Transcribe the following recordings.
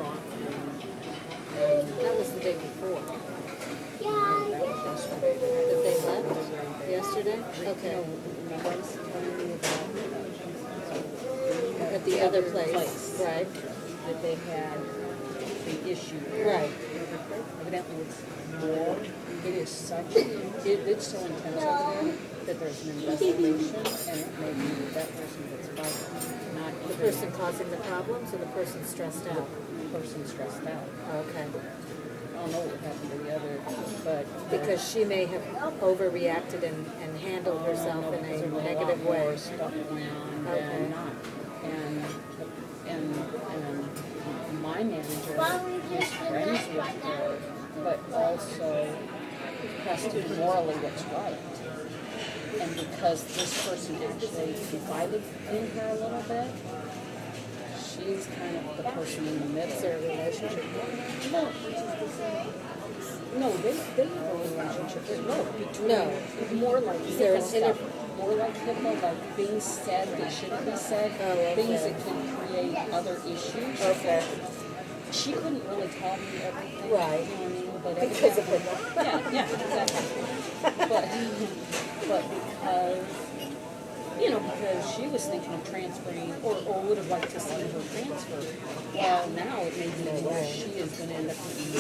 restaurant. That was the day before. That was yesterday. That they left yesterday? Okay. At the other place. Right. That they had the issue. Right. Evidently it's more. It is such, it's so intense over there that there's an investigation, and it may be that person gets fired. Not The person causing the problems or the person stressed out? the person stressed out. Okay. I don't know what happened to the other, but Because she may have overreacted and handled herself in a negative way. Stuff going on Okay. and not. And my manager is friends with her, but also has to do morally what's right. And because this person actually confided in her a little bit, she's kind of the person in the middle. Is there a relationship? No, they have a relationship. There's no between. No. More like Is there an HIPAA stuff. More like HIPAA, like things said that shouldn't be said, okay. things that can create other issues. Okay. She couldn't really tell me everything. Right. You know what I mean? But Because of evidently- her. Yeah, exactly. But because, because she was thinking of transferring, or would have liked to see her transfer. Well, now it may be where she is going to end up being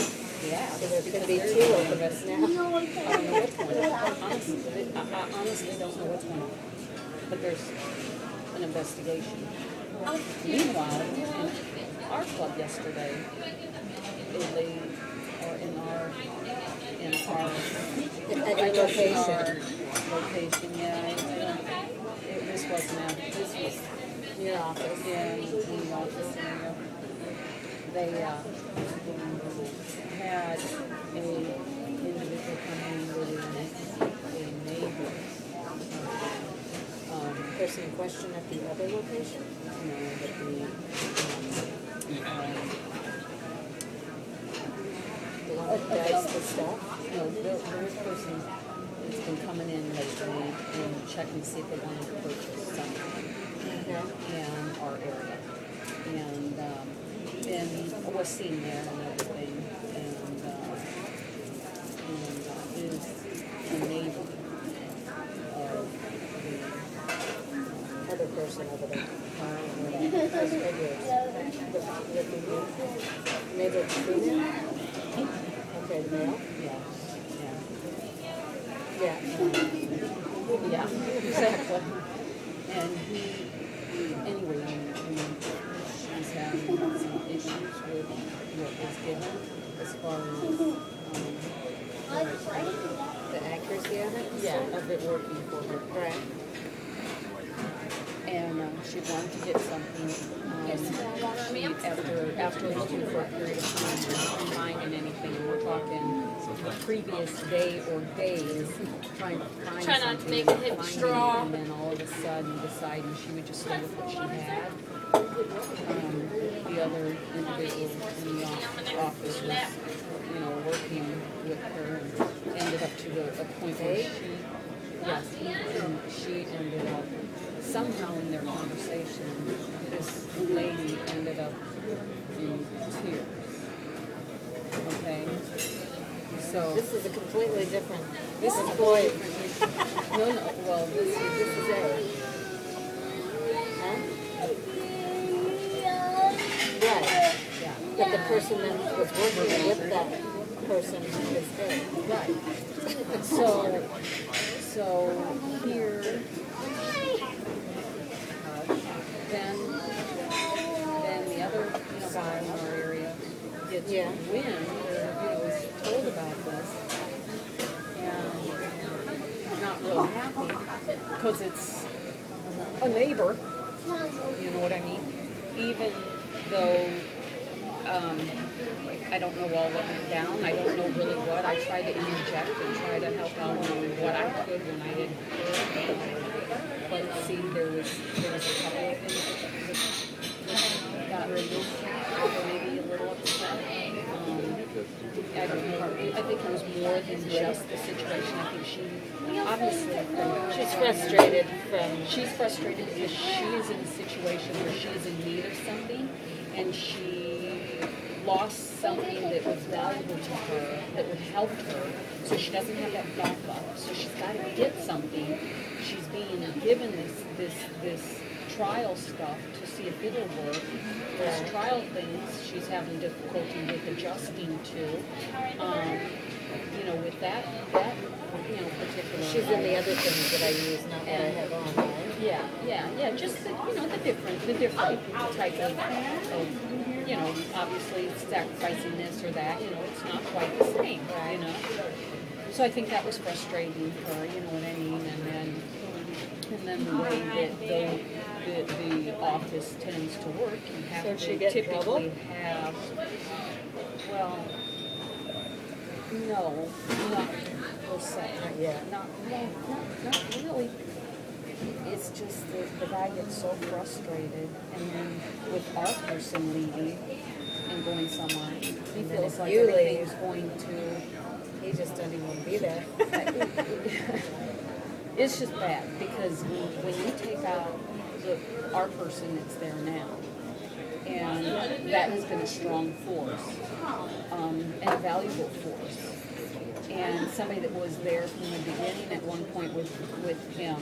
last. So there could be two of us now. I don't know what's going on. I honestly don't know what's going on. But there's an investigation. Meanwhile, in our club yesterday, they are in our At your location. location, yeah. This wasn't out. This was Your office. in the office area. They had a individual come in with a neighbor. Person in question at the other location? But The one that does the stuff? this person has been coming in lately and checking to see if they wanted to purchase something in our area. And was seen there and everything. And is a neighbor of the Other person over there. That's right here. Maybe it's female? Okay, the male? Yeah. Yeah. Yeah, exactly. And anyway, she's having some issues with what was given as far as The accuracy of it? of it working for her. Right. And she wanted to get something. After looking for a period of time and not finding anything, and we're talking the previous day or days trying to find Try not to something, make it hit find straw. it, and then all of a sudden deciding she would just stay with what she had. The other individual in the office was, working with her and ended up to a point where she ended up somehow in their conversation, this lady ended up in tears. Okay? So This is a completely different. this is boy. no, well, this is A. Huh? Right. yeah. But the person that was working with that person is A. Right. So here, then the other, guy in our area gets wind, was told about this, and not real happy because it's a neighbor. You know what I mean? Even though. I don't know all what went down. I don't know really what. I tried to interject and try to help out on what I could when I didn't could. But see, there was a couple of things that got maybe a little upset. I don't know. I think it was more than just the situation. I think she obviously She's frustrated she's frustrated because she is in a situation where she is in need of something, and she lost something that was valuable to her, that would help her, so she doesn't have that backup. So she's got to get something. She's being given this trial stuff to see if it'll work. Those trial things she's having difficulty with adjusting to. With that particular. She's in the other things that I use, not what I have on, right? Yeah. Just the different type of obviously sacrificing this or that. It's not quite the same. Right. So I think that was frustrating for her. You know what I mean? And then the way that the office tends to work, you have So to she get typically trouble? have. Well, no, not per se. Not yet. Not really. It's just that the guy gets so frustrated, and then with our person leaving and going somewhere, he then feels if like you everything leave- is going to. He just doesn't even want to be there. It's just bad because when you take out our person that's there now, and that has been a strong force and a valuable force, and somebody that was there from the beginning at one point with him,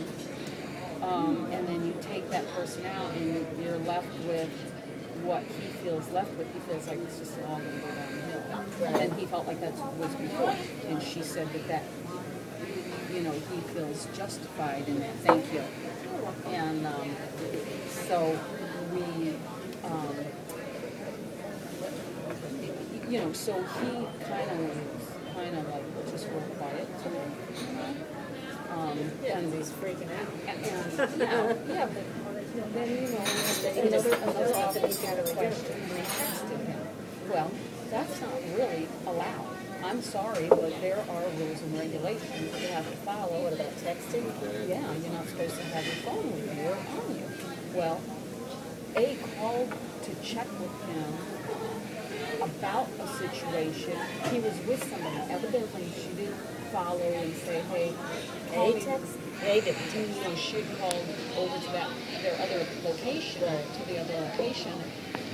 and then you take that person out and you're left with what he feels left with. He feels like it's just all going to go downhill. Right. And he felt like that was before. And she said that he feels justified in that. Thank you. And so we, so he kind of like just real quiet. And he's freaking out. And yeah, but then another office got a question and they texted him. Well, that's not really allowed. I'm sorry, but there are rules and regulations that you have to follow. What about texting? Yeah, you're not supposed to have your phone with you or on you. Well, A called to check with him about a situation. He was with somebody. Evidently, she didn't follow and say, hey, call me. They didn't. She had called over to their other location, to the other location,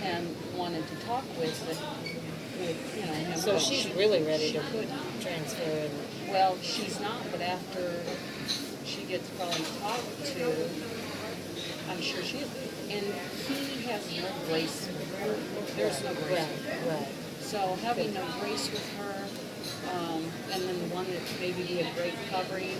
and wanted to talk with him. So she's really ready to could. transfer. And Well, she's not, but after she gets probably talked to, I'm sure she is. And he has no grace with her. There's no grace with her. Right. So having no grace with her, and then the one that maybe be a great covering,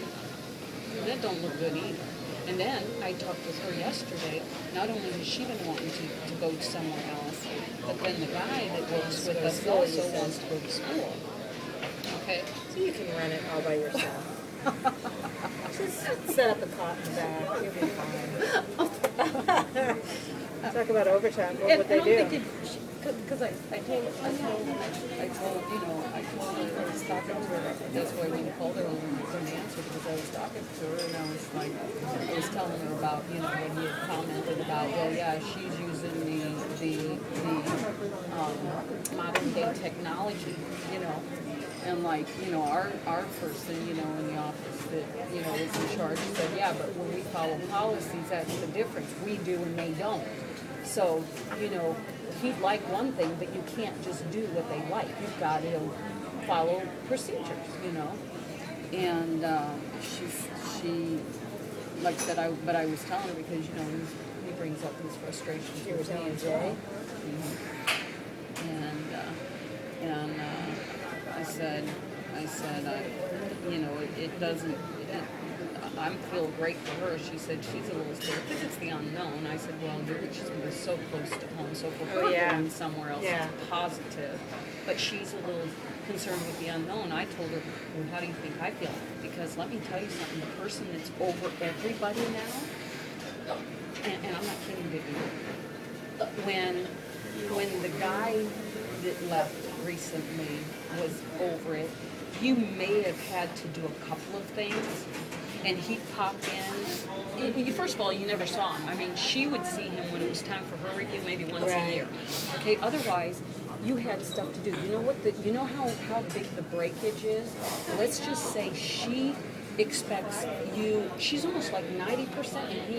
that don't look good either. And then I talked with her yesterday. Not only has she been wanting to go somewhere else, but then the guy that works with us also wants to go to school. Okay? So you can run it all by yourself. Just set up a cot in the back. You'll be fine. Talk about overtime. What would they do? Because I told her, I was talking to her. That's why we called her and we couldn't answer because I was talking to her and I was telling her about, when you had commented about, well, yeah, she's using the modern day technology, and our person, in the office that, is in charge said, yeah, but when we follow policies, that's the difference. We do and they don't. So, he'd like one thing, but you can't just do what they like. You've got to follow procedures, And she, like I said, I was telling her because, he brings up his frustrations. You were telling Jay? And I said, it doesn't. I feel great for her. She said she's a little scared because it's the unknown. I said, well, she's going to be so close to home. So for her going somewhere else, it's positive. But she's a little concerned with the unknown. I told her, well, how do you think I feel? Because let me tell you something. The person that's over everybody now, and I'm not kidding, Vicky, when the guy that left recently was over it, you may have had to do a couple of things. And he'd pop in. First of all, you never saw him. I mean, she would see him when it was time for her review, maybe once a year. Okay. Otherwise, you had stuff to do. You know what? You know how big the breakage is. Let's just say she expects you. She's almost like 90%, and he